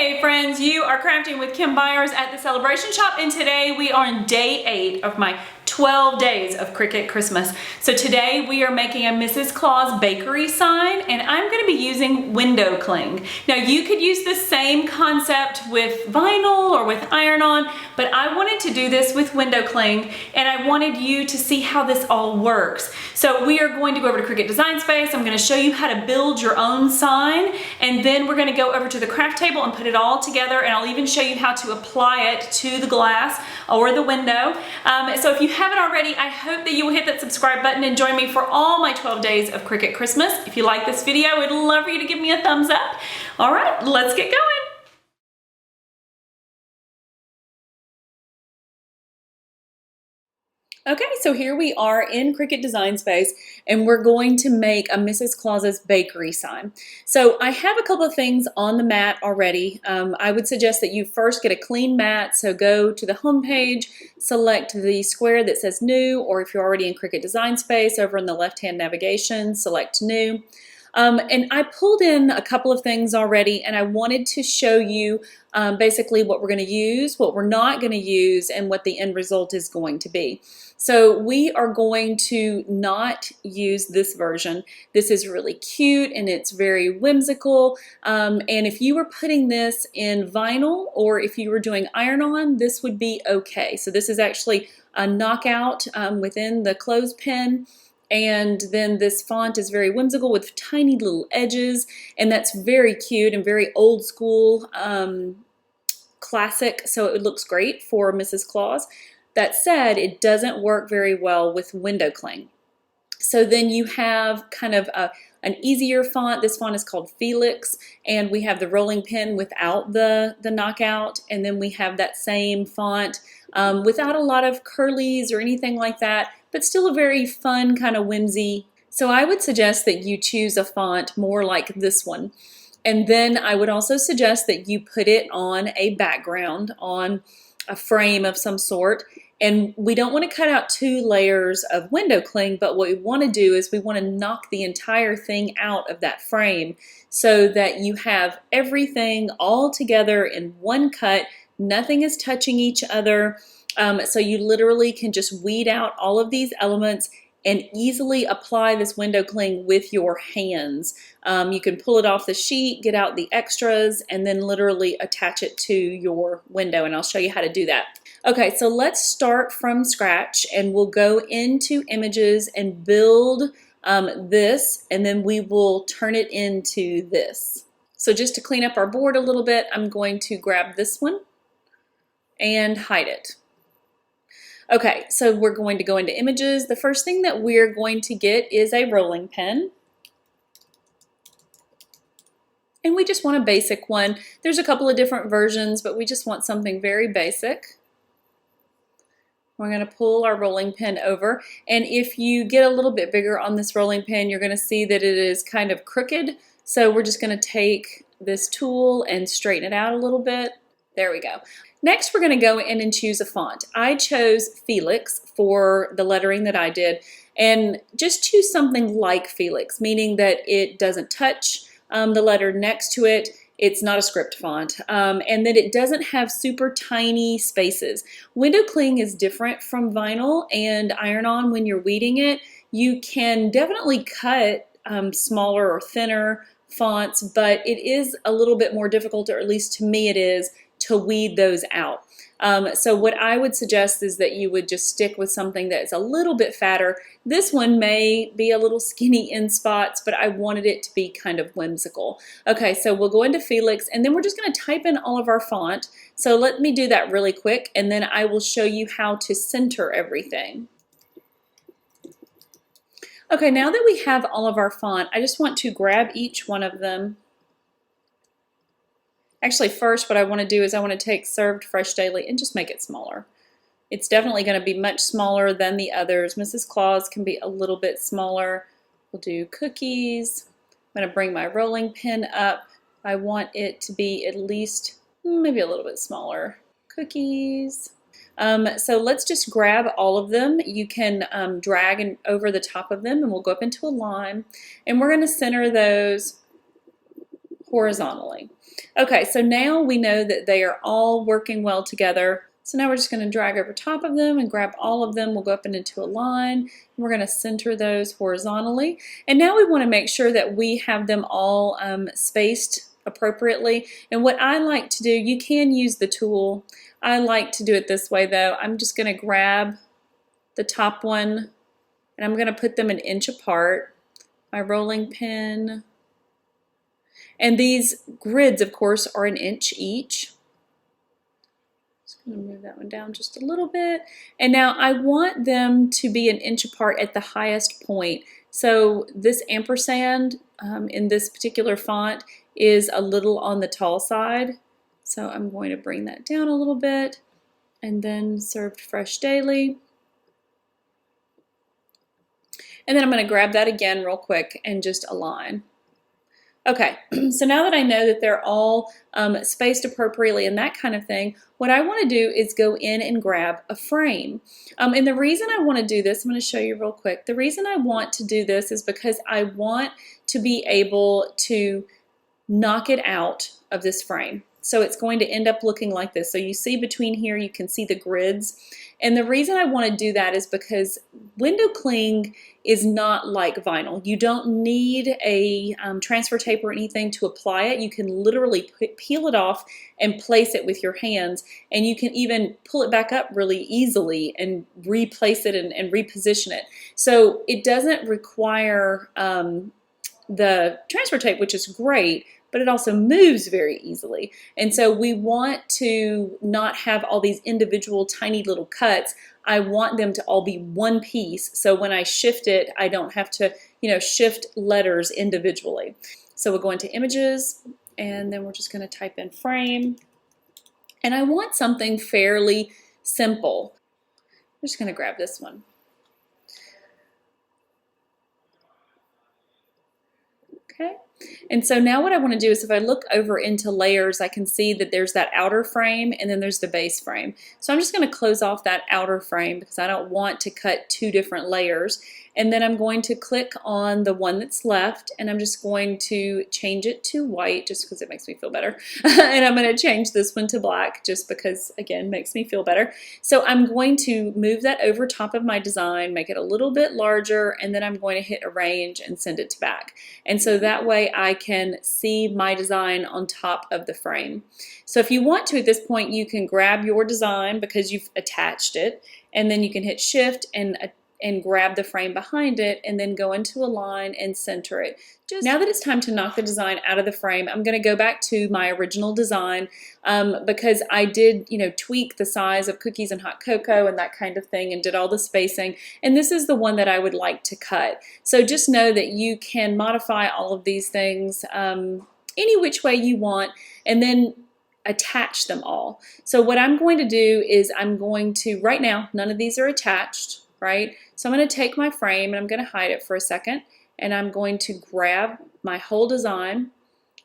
Hey friends, you are crafting with Kim Byers at the Celebration Shop, and today we are on day 8 of my 12 days of Cricut Christmas. So today we are making a Mrs. Claus Bakery sign, and I'm going to be using window cling. Now you could use the same concept with vinyl or with iron-on, but I wanted to do this with window cling, and I wanted you to see how this all works. So we are going to go over to Cricut Design Space. I'm going to show you how to build your own sign, and then we're going to go over to the craft table and put it all together, and I'll even show you how to apply it to the glass or the window. So if you haven't already, I hope that you will hit that subscribe button and join me for all my 12 days of Cricut Christmas. If you like this video, I'd love for you to give me a thumbs up. All right, let's get going. Okay, so here we are in Cricut Design Space, and we're going to make a Mrs. Claus's Bakery sign. So I have a couple of things on the mat already. I would suggest that you first get a clean mat, so go to the home page, select the square that says New, or if you're already in Cricut Design Space, over in the left-hand navigation, select New. And I pulled in a couple of things already, and I wanted to show you basically what we're going to use, what we're not going to use, and what the end result is going to be. So we are going to not use this version. This is really cute and it's very whimsical. And if you were putting this in vinyl or if you were doing iron-on, this would be okay. So this is actually a knockout within the clothespin. And then this font is very whimsical with tiny little edges, and that's very cute and very old school, classic, so it looks great for Mrs. Claus. That said, it doesn't work very well with window cling. So then you have kind of an easier font. This font is called Felix, and we have the rolling pin without the knockout, and then we have that same font without a lot of curlies or anything like that, but still a very fun kind of whimsy. So I would suggest that you choose a font more like this one. And then I would also suggest that you put it on a background, on a frame of some sort. And we don't want to cut out 2 layers of window cling, but what we want to do is we want to knock the entire thing out of that frame so that you have everything all together in one cut. Nothing is touching each other. So you literally can just weed out all of these elements and easily apply this window cling with your hands. You can pull it off the sheet, get out the extras, and then literally attach it to your window, and I'll show you how to do that. Okay, so let's start from scratch, and we'll go into images and build this, and then we will turn it into this. So just to clean up our board a little bit, I'm going to grab this one and hide it. Okay, so we're going to go into images. The first thing that we're going to get is a rolling pin. And we just want a basic one. There's a couple of different versions, but we just want something very basic. We're going to pull our rolling pin over, and if you get a little bit bigger on this rolling pin, you're going to see that it is kind of crooked. So we're just going to take this tool and straighten it out a little bit. There we go. Next, we're going to go in and choose a font. I chose Felix for the lettering that I did, and just choose something like Felix, meaning that it doesn't touch the letter next to it. It's not a script font, and that it doesn't have super tiny spaces. Window cling is different from vinyl and iron-on when you're weeding it. You can definitely cut smaller or thinner fonts, but it is a little bit more difficult, or at least to me it is, to weed those out. So what I would suggest is that you would just stick with something that's a little bit fatter. This one may be a little skinny in spots, but I wanted it to be kind of whimsical. Okay, so we'll go into Felix, and then we're just going to type in all of our font. So let me do that really quick, and then I will show you how to center everything. Okay, now that we have all of our font, I just want to grab each one of them. Actually, first what I want to do is I want to take Served Fresh Daily and just make it smaller. It's definitely going to be much smaller than the others. Mrs. Claus can be a little bit smaller. We'll do cookies. I'm going to bring my rolling pin up. I want it to be at least maybe a little bit smaller. Cookies. So let's just grab all of them. You can drag over the top of them, and we'll go up into a line. And we're going to center those horizontally. Okay, so now we know that they are all working well together. So now we're just going to drag over top of them and grab all of them. We'll go up and into a line. And we're going to center those horizontally. And now we want to make sure that we have them all spaced appropriately. And what I like to do, you can use the tool. I like to do it this way though. I'm just going to grab the top one and I'm going to put them an inch apart. My rolling pin. And these grids, of course, are an inch each. I'm going to move that one down just a little bit. And now I want them to be an inch apart at the highest point. So this ampersand in this particular font is a little on the tall side. So I'm going to bring that down a little bit. And then served fresh daily. And then I'm going to grab that again real quick and just align. Okay, so now that I know that they're all spaced appropriately and that kind of thing, what I want to do is go in and grab a frame. And the reason I want to do this, I'm going to show you real quick. The reason I want to do this is because I want to be able to knock it out of this frame. So it's going to end up looking like this. So you see between here, you can see the grids. And the reason I want to do that is because window cling is not like vinyl. You don't need a transfer tape or anything to apply it. You can literally peel it off and place it with your hands. And you can even pull it back up really easily and replace it and reposition it. So it doesn't require the transfer tape, which is great, but it also moves very easily. And so we want to not have all these individual tiny little cuts. I want them to all be one piece. So when I shift it, I don't have to, shift letters individually. So we'll go into images and then we're just going to type in frame. And I want something fairly simple. I'm just going to grab this one. Okay. And so now what I want to do is if I look over into layers, I can see that there's that outer frame and then there's the base frame. So I'm just going to close off that outer frame because I don't want to cut two different layers. And then I'm going to click on the one that's left and I'm just going to change it to white just because it makes me feel better. And I'm going to change this one to black just because, again, makes me feel better. So I'm going to move that over top of my design, make it a little bit larger, and then I'm going to hit arrange and send it to back. And so that way I can see my design on top of the frame. So if you want to at this point, you can grab your design because you've attached it, and then you can hit shift and grab the frame behind it and then go into a line and center it. Now that it's time to knock the design out of the frame, I'm going to go back to my original design because I did, tweak the size of cookies and hot cocoa and that kind of thing and did all the spacing. And this is the one that I would like to cut. So just know that you can modify all of these things any which way you want and then attach them all. So what I'm going to do is I'm going to, right now, none of these are attached. Right? So I'm going to take my frame and I'm going to hide it for a second and I'm going to grab my whole design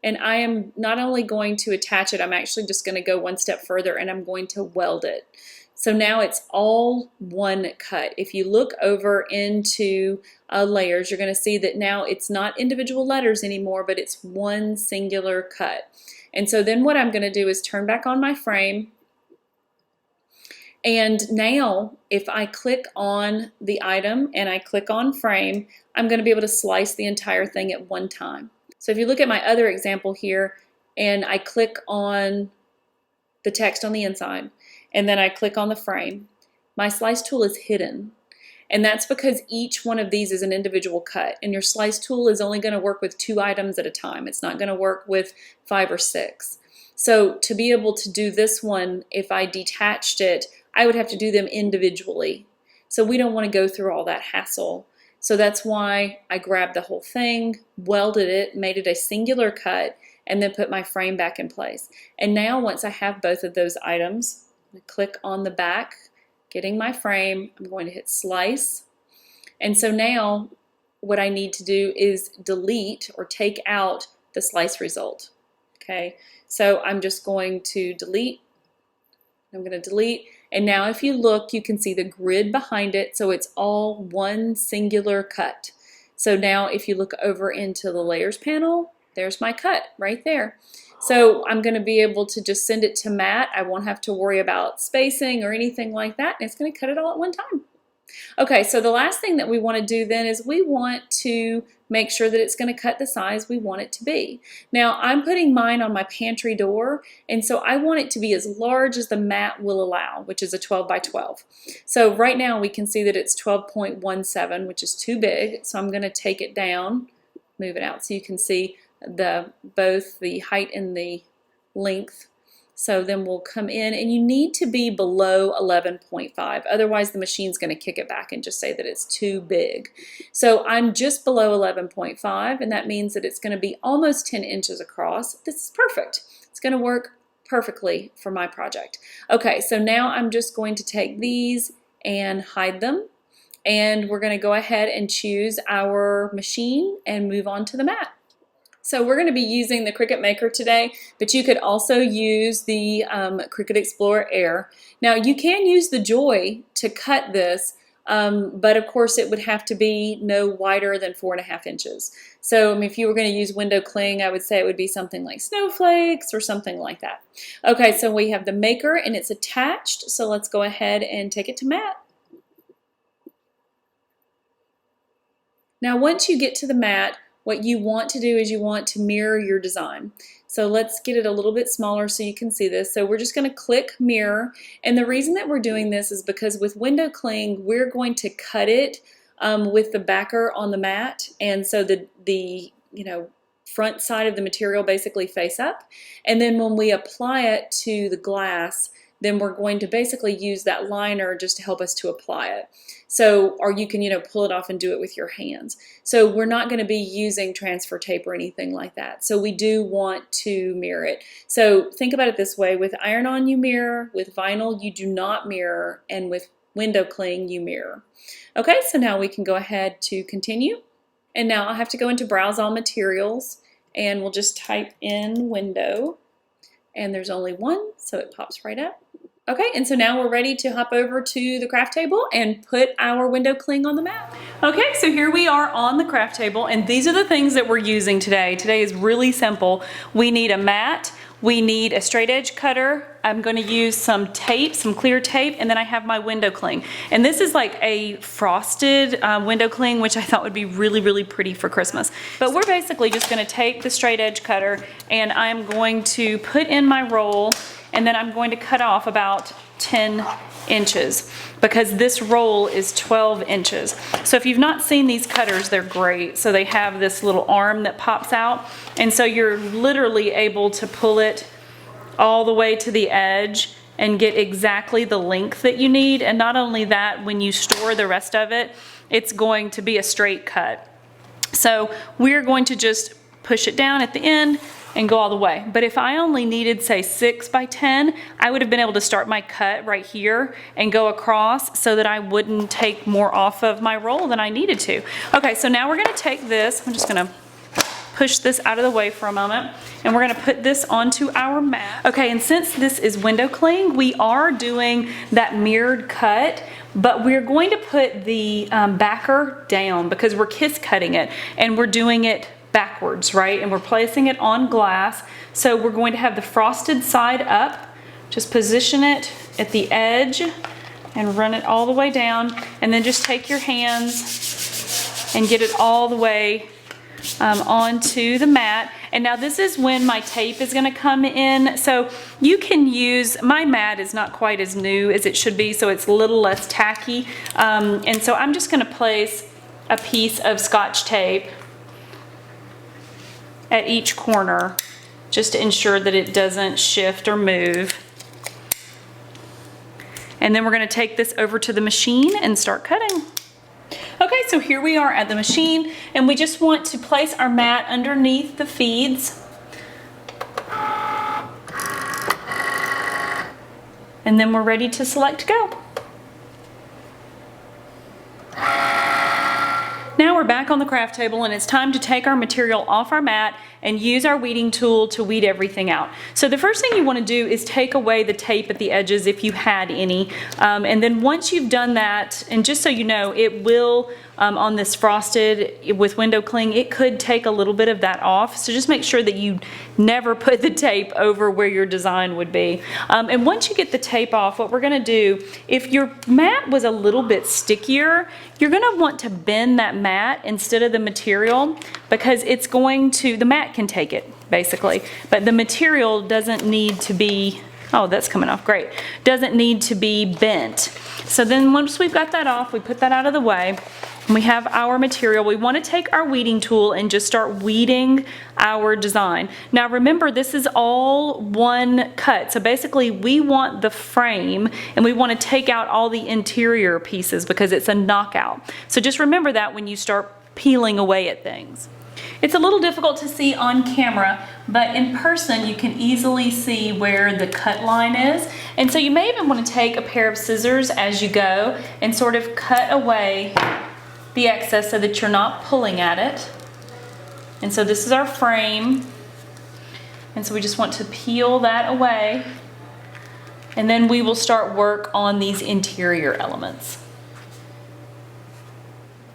and I am not only going to attach it, I'm actually just going to go one step further and I'm going to weld it. So now it's all one cut. If you look over into layers, you're going to see that now it's not individual letters anymore, but it's one singular cut. And so then what I'm going to do is turn back on my frame. And now, if I click on the item and I click on frame, I'm going to be able to slice the entire thing at one time. So if you look at my other example here, and I click on the text on the inside, and then I click on the frame, my slice tool is hidden. And that's because each one of these is an individual cut, and your slice tool is only going to work with 2 items at a time. It's not going to work with 5 or 6. So to be able to do this one, if I detached it, I would have to do them individually. So we don't want to go through all that hassle. So that's why I grabbed the whole thing, welded it, made it a singular cut, and then put my frame back in place. And now once I have both of those items, I click on the back, getting my frame, I'm going to hit slice. And so now what I need to do is delete or take out the slice result. Okay, so I'm just going to delete. I'm going to delete. And now if you look, you can see the grid behind it. So it's all one singular cut. So now if you look over into the layers panel, there's my cut right there. So I'm going to be able to just send it to Matt. I won't have to worry about spacing or anything like that. And it's going to cut it all at one time. Okay, so the last thing that we want to do then is we want to make sure that it's going to cut the size we want it to be. Now I'm putting mine on my pantry door, and so I want it to be as large as the mat will allow, which is a 12 by 12. So right now we can see that it's 12.17, which is too big. So I'm going to take it down, move it out so you can see both the height and the length. So then we'll come in, and you need to be below 11.5. Otherwise the machine's going to kick it back and just say that it's too big. So I'm just below 11.5, and that means that it's going to be almost 10 inches across. This is perfect. It's going to work perfectly for my project. Okay, so now I'm just going to take these and hide them. And we're going to go ahead and choose our machine and move on to the mat. So we're going to be using the Cricut Maker today, but you could also use the Cricut Explorer Air. Now you can use the Joy to cut this, but of course it would have to be no wider than 4.5 inches. So if you were going to use window cling, I would say it would be something like snowflakes or something like that. Okay, so we have the Maker and it's attached, so let's go ahead and take it to Matt. Now once you get to the mat, what you want to do is you want to mirror your design. So let's get it a little bit smaller so you can see this. So we're just going to click mirror, and the reason that we're doing this is because with window cling we're going to cut it with the backer on the mat, and so the front side of the material basically face up, and then when we apply it to the glass, then we're going to basically use that liner just to help us to apply it. So, or you can, pull it off and do it with your hands. So we're not going to be using transfer tape or anything like that. So we do want to mirror it. So think about it this way: with iron-on you mirror, with vinyl you do not mirror, and with window cling you mirror. Okay, so now we can go ahead to continue. And now I'll have to go into Browse All Materials, and we'll just type in window. And there's only one, so it pops right up. Okay, and so now we're ready to hop over to the craft table and put our window cling on the mat. Okay, so here we are on the craft table, and these are the things that we're using today. Today is really simple. We need a mat, we need a straight edge cutter. I'm going to use some tape, some clear tape, and then I have my window cling. And this is like a frosted window cling, which I thought would be really, really pretty for Christmas. But we're basically just going to take the straight edge cutter, and I'm going to put in my roll, and then I'm going to cut off about 10 inches because this roll is 12 inches. So if you've not seen these cutters, they're great. So they have this little arm that pops out, and so you're literally able to pull it all the way to the edge and get exactly the length that you need. And not only that, when you store the rest of it, it's going to be a straight cut. So we're going to just push it down at the end and go all the way. But if I only needed, say, 6 by 10, I would have been able to start my cut right here and go across so that I wouldn't take more off of my roll than I needed to. Okay, so now we're gonna take this, I'm just gonna push this out of the way for a moment, and we're gonna put this onto our mat. Okay, and since this is window cling, we are doing that mirrored cut, but we're going to put the backer down because we're kiss cutting it, and we're doing it backwards, right? And we're placing it on glass. So we're going to have the frosted side up. Just position it at the edge and run it all the way down, and then just take your hands and get it all the way onto the mat. And now this is when my tape is going to come in. So you can use, my mat is not quite as new as it should be, so it's a little less tacky. And so I'm just going to place a piece of Scotch tape at each corner just to ensure that it doesn't shift or move. And then we're going to take this over to the machine and start cutting. Okay, so here we are at the machine, and we just want to place our mat underneath the feeds. And then we're ready to select go. Now we're back on the craft table, and it's time to take our material off our mat and use our weeding tool to weed everything out. So the first thing you want to do is take away the tape at the edges if you had any. And then once you've done that, and just so you know, it will on this frosted with window cling, it could take a little bit of that off. So just make sure that you never put the tape over where your design would be. And once you get the tape off, what we're gonna do, if your mat was a little bit stickier, you're gonna want to bend that mat instead of the material, because it's going to, the mat can take it basically, but the material doesn't need to be, oh, that's coming off great, doesn't need to be bent. So then once we've got that off, we put that out of the way, and we have our material. We want to take our weeding tool and just start weeding our design. Now remember, this is all one cut. So basically we want the frame and we want to take out all the interior pieces because it's a knockout. So just remember that when you start peeling away at things. It's a little difficult to see on camera, but in person you can easily see where the cut line is. And so you may even want to take a pair of scissors as you go and sort of cut away the excess so that you're not pulling at it. And so this is our frame. And so we just want to peel that away. And then we will start work on these interior elements.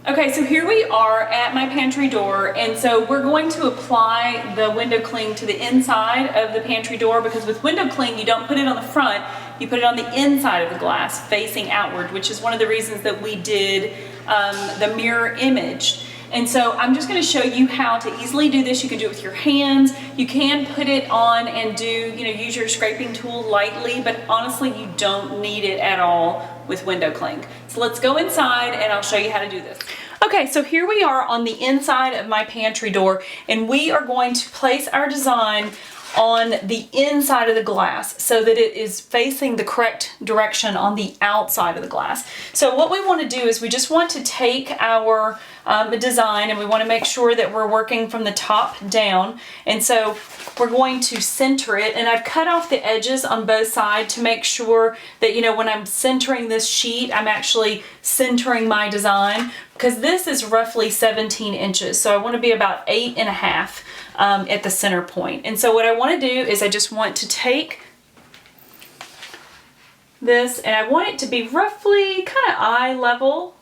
Okay, so here we are at my pantry door, and so we're going to apply the window cling to the inside of the pantry door, because with window cling you don't put it on the front, you put it on the inside of the glass facing outward, which is one of the reasons that we did the mirror image. And so I'm just going to show you how to easily do this. You can do it with your hands. You can put it on and do, use your scraping tool lightly, but honestly you don't need it at all with window cling. So let's go inside and I'll show you how to do this. Okay, so here we are on the inside of my pantry door, and we are going to place our design on the inside of the glass so that it is facing the correct direction on the outside of the glass. So what we want to do is we just want to take our design, and we want to make sure that we're working from the top down, and so we're going to center it, and I've cut off the edges on both sides to make sure that when I'm centering this sheet, I'm actually centering my design, because this is roughly 17 inches, so I want to be about 8.5 at the center point. And so what I want to do is I just want to take this, and I want it to be roughly kind of eye level,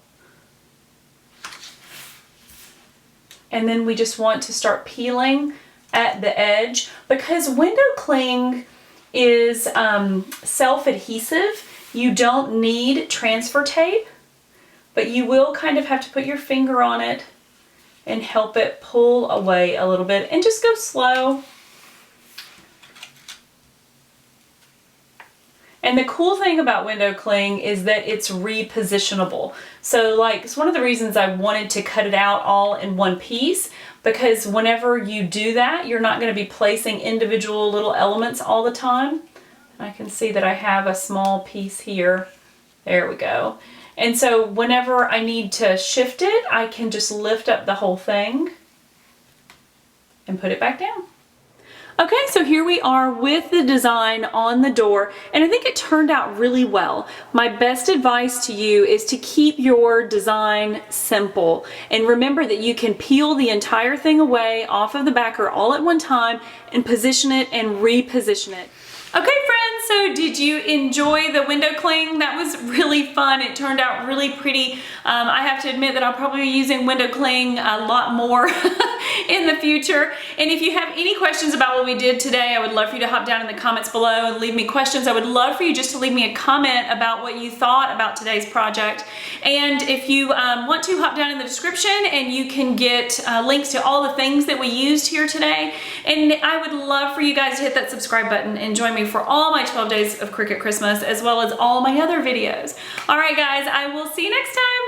and then we just want to start peeling at the edge. Because window cling is self-adhesive, you don't need transfer tape, but you will kind of have to put your finger on it and help it pull away a little bit, and just go slow. And the cool thing about window cling is that it's repositionable. So it's one of the reasons I wanted to cut it out all in one piece, because whenever you do that, you're not going to be placing individual little elements all the time. I can see that I have a small piece here. There we go. And so whenever I need to shift it, I can just lift up the whole thing and put it back down. Okay, so here we are with the design on the door, and I think it turned out really well. My best advice to you is to keep your design simple, and remember that you can peel the entire thing away off of the backer all at one time and position it and reposition it. Okay friends, so did you enjoy the window cling? That was really fun. It turned out really pretty. I have to admit that I'll probably be using window cling a lot more in the future. And if you have any questions about what we did today, I would love for you to hop down in the comments below and leave me questions. I would love for you just to leave me a comment about what you thought about today's project. And if you want to, hop down in the description and you can get links to all the things that we used here today. And I would love for you guys to hit that subscribe button and join me for all my 12 Days of Cricut Christmas, as well as all my other videos. All right guys, I will see you next time.